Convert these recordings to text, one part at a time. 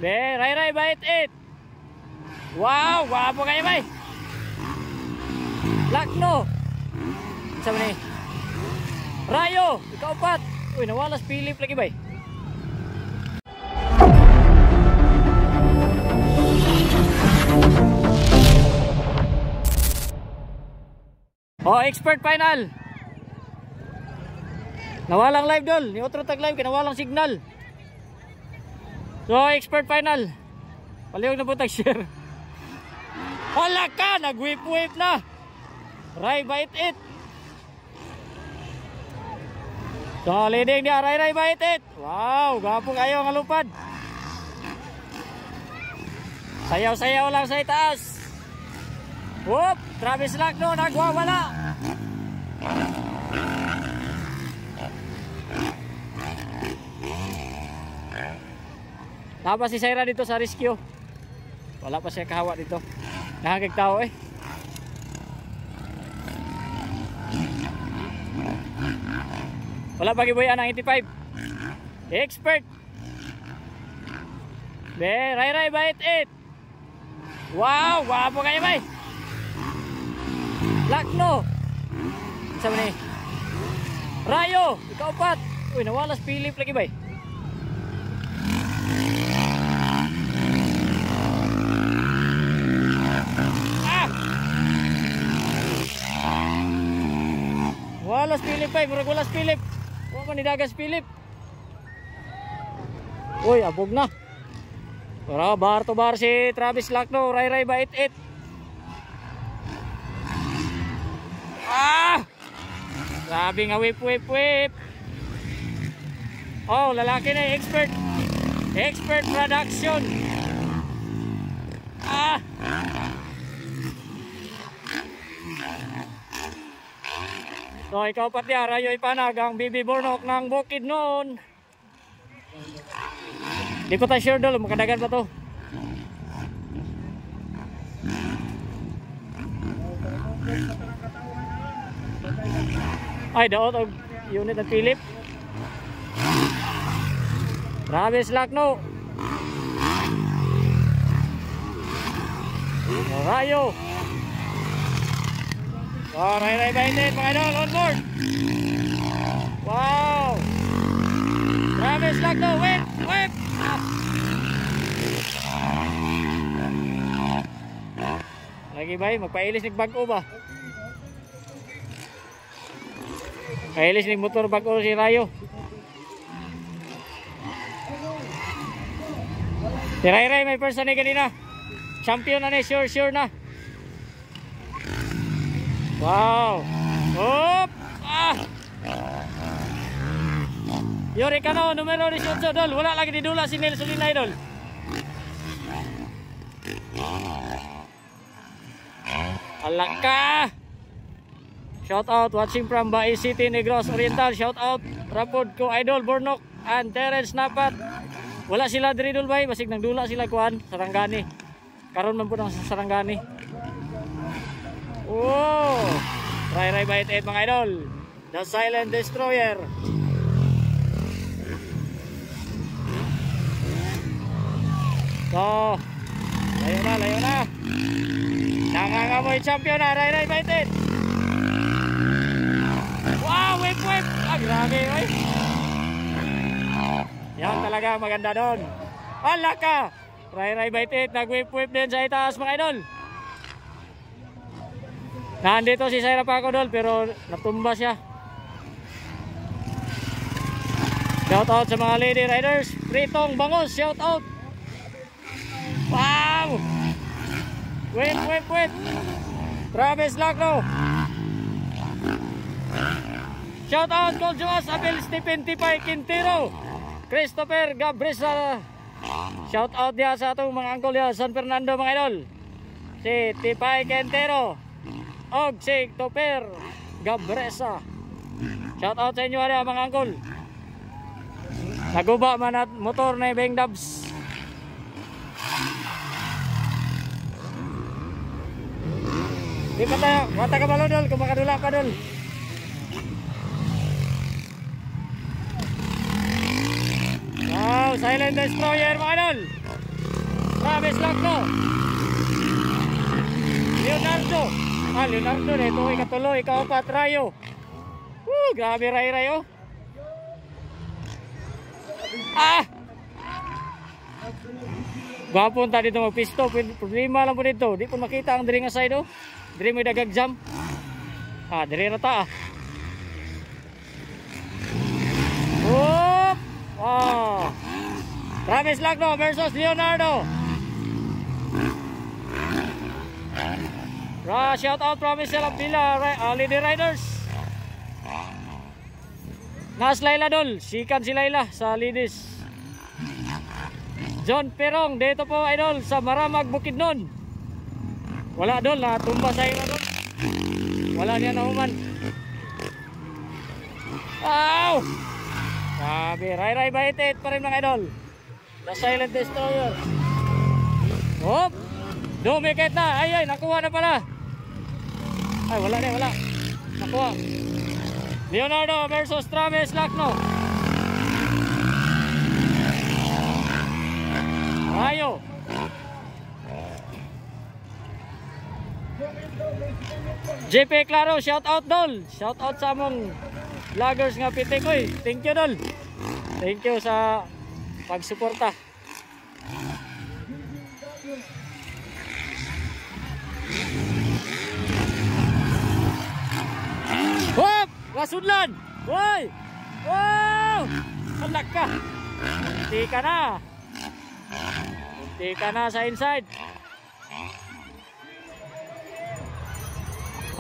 Be, Ray bait it. Wow, gwapo kayo bay. Lakno. Sabi ni Rayo, ikaw pat. Uy, nawalas Philip lagi bay. Oh, expert final. Nawalang live dol. Ni otro tag live kay nawalang signal. So, expert final. Palihog na po tag share. Hala ka, nag-whip na. Ray bait it. So, leading niya, Ray bait it. Wow, gapo kayo ang alupad. Sayaw-sayaw lang sa itaas. Whoop, Travis Lakno, nagwawala. Tapos si Saira dito sa rescue. Wala pa siya kahawa dito. Nakakig tao eh. Wala pa gibuyan ang 85. Expert. Be, Ray bait it. Wow, gwapo kayo bay. Lakno. Sabi ni Rayo, ikaw pat. Uy, nawalas Philip lagi bay. Walas Philip bay, murag walas Philip. Wa man nidagas Philip. Uy, abog na. Para bar to bar si Travis Lakno, Ray bait it. Grabe nga whip. Oh, lalaki na expert. Expert production. So, ikaw pati Rayo Ipanag ang Bibi Bornok ng Bukid noon. Di ko tayo sure dol, makadagan pa to. Ay, daot og unit ng Philip. Travis Lakno. Rayo. Oh, Ray bait it, mga idol, on board. Wow. Travis Lakno, whip. Lagi bay, magpailis nig bag-o ba? Pailis nig motor bag-o si Rayo. Si Ray may person ni kanina. Champion na ni, sure na. Wow. Oop. Yuri Cano, numero 18 dol. Wala lagi didula si Nelson Linay dol. Alaka. Shout out watching from Bai City, Negros Oriental. Shout out Rapod ko Idol Bornok and Terence Napat. Wala sila diri dol bay, basig nang dula sila kuan Sarangani. Karon man pud ang Sarangani. Oh. Ray bait it mga idol. The Silent Destroyer. So, layo na. Nangangamoy champion na, Ray bait it. Wow, whip. Grabe, oy. Yan talaga maganda doon. Hala ka. Ray bait it, nag-whip din sa itaas mga idol. Nandito si Saira Paco dol, pero natumba siya. Shout out sa mga lady riders. Pritong Bangos, shout out. Wow. Wait. Travis Lakno. Shout out Gold Joas, Abel Stephen Tipay Quintero, Christopher Gabresa. Shout out dia sa atong mga angkol ya San Fernando mga idol. Si Tipay Quintero og si Christopher Gabresa. Shout out sa inyo mga angkol. Naguba man at motor na Beng Dubs. Di pa tayo, mata ka malo dol, kung makadula pa dol. Wow, silent destroyer mga idol. Travis Lacno. Leonardo. Leonardo na ito. Ikatuloy, ikaapat, Rayo. Grabe ray-ray oh. Gapon ta dito magpisto. Problema lang po dito. Di po makita ang diri nga side oh. Diri may dagag jam. Diri rata Whoop! Travis Lacno versus Leonardo. Shout out Promise Labila, Lady Riders. Nas Laila Dol, sikan si Laila sa ladies. John Perong dito po idol sa Maramag Bukidnon. Wala Dol, natumba sa ira Dol. Wala niya nahuman. Sabi, ray-ray baitit pa rin mga idol. The Silent Destroyer. Hop! Dumikit na. Ay, nakuha na pala. Ay, wala. Nakuha. Leonardo versus Travis Lacno. Rayo. JP Claro, shout out Dol. Shout out sa among vloggers nga pitik. Oy, thank you Dol. Thank you sa pagsuporta. Hop! Rasudlan! Hoy! Wow! Anak ka! Hindi ka na sa inside.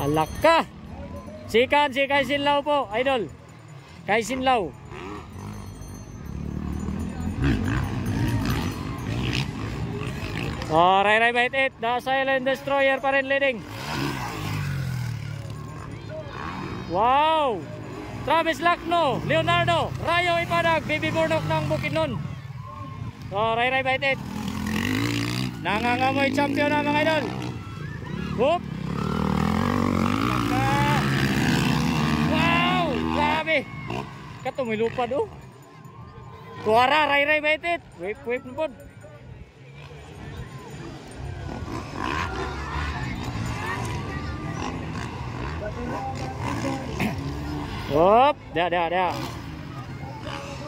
Alak ka! Sikan si Kaisin Lau po, idol. Kaisin Lau. Ray-ray bait it. The Silent Destroyer pa rin leading. Wow! Travis Lacno, Leonardo, Rayo Ipadag, Baby Burnok ng Bukidnon. Ray-ray bait it. Nangangamoy champion na mga idol. Whoop! Wow! Grabe! Kato may lupad oh. Kuwara, ray-ray bait it. Wave na po. Hop, dia.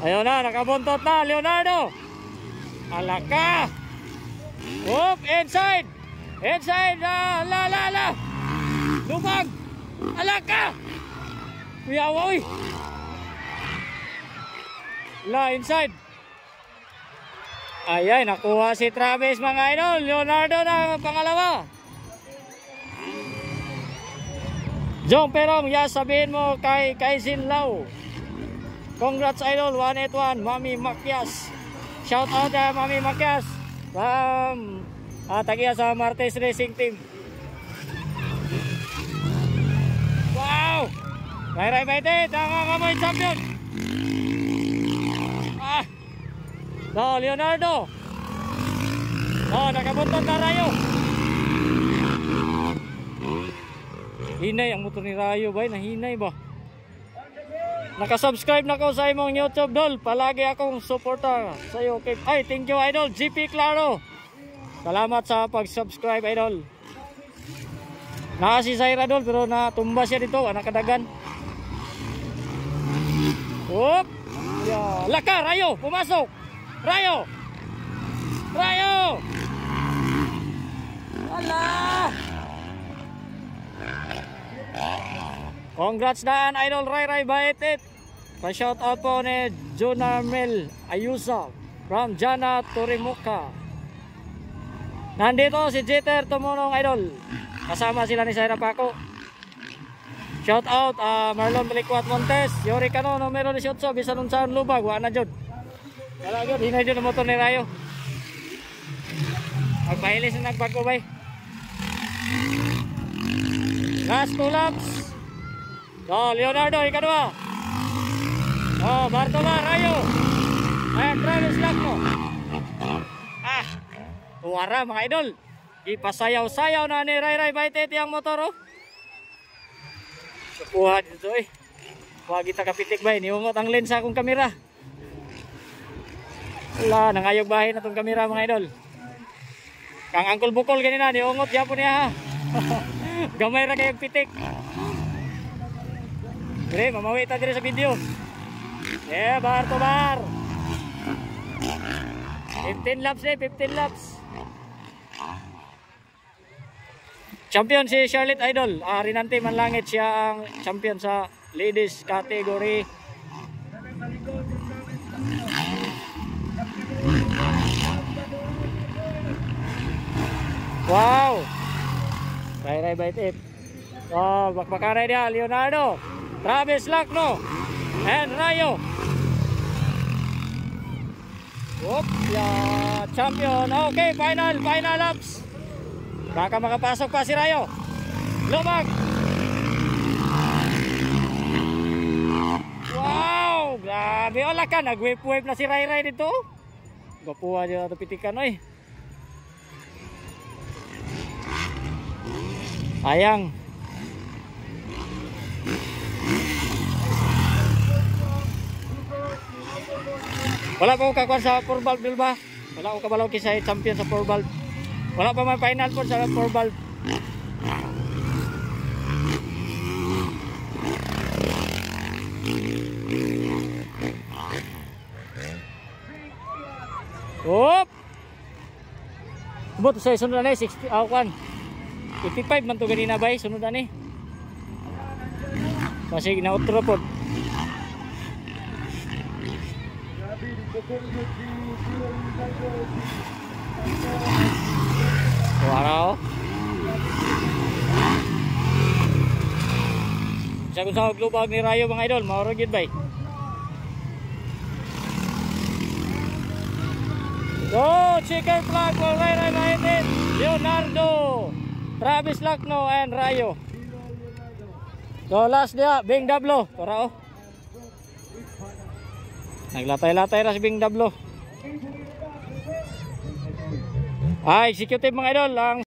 Ayun na, nakabuntot na Leonardo. Alaka. Hop, inside. La. Lubag. Alaka. Kuyawa uy. La, inside. Ay, nakuha si Travis mga idol. Leonardo na pangalawa. Jong Perong, sabihin mo kay Kaisin Lau. Congrats idol, 181, Mami Makias. Shout out Mami Makias. Tagiya sa Martes Racing Team. Wow! Ray-ray baitit, nangangamoy champion. Leonardo. Nakabuntot na Rayo. Hinay ang motor ni Rayo ba? Nahinay ba? Nakasubscribe na ko sa imong YouTube Dol. Palagi akong suporta sa iyo. Ay, thank you idol. GP Claro. Salamat sa pag-subscribe idol. Si Zaira Dol pero natumba siya dito. Anak kadagan. Whoop! Laka, Rayo! Pumasok! Rayo! Ala! Congrats daan idol Ray Baitit. Pa-shout out po ni Jonamel Ayusa from Jana Torimuka. Nandito si Jeter Tumunong idol. Kasama sila ni Zaira Paco. Shout out Marlon Balikwat Montes, Yori Cano numero 18 bisan unsaon lubag wa na jud. Wala jud hinay jud ang motor ni Rayo. Magpahilis na nagbago bay. Last 2 laps. Leonardo ikadua. Bartola Rayo. Travis Lacno. Tuwara mga idol. Ipasayaw-sayaw na ni Ray Baitit yang motor oh. Kuha dito eh. Huwag kita kapitik ba, niungot ang lens akong kamera. Wala, nangayog bahay na itong kamera mga idol. Kang Uncle Bukol ganina, niungot yapon niya ha. Gamay ra kayong pitik. Dire, mamawi ta dire sa video. Bar to bar. 15 laps 15 laps. Champion si Charlotte Idol. Rinante Manlangit, siya ang champion sa ladies category. Wow! Ray bait it. Oh, bakbakaray dia Leonardo, Travis Lacno, and Rayo. Whoop, yeah, champion. Okay, final laps. Baka makapasok pa si Rayo. Lumag. Wow, grabe. Wala ka, nag-wave na si Ray dito. Gapuha dito na pitikan, oy. Ayang. Wala pa ko kakuan sa 4 valve dil ba? Wala ko kabalaw kisay champion sa 4 valve. Wala pa man final po sa 4 valve. Hop. Subot sa sunod na 60 kan. 55 man to ganina bay sunod na ni. Kasi na-outro po. Wow. Sa kung sa global ni Rayo mga idol, mauragid bay. So, checker flag for Ray United, Leonardo, Travis Lacno, and Rayo. So, last dia, Bing Dablo. Para oh. Naglatay-latay na si Bing Dablo. Ay, executive mga idol, ang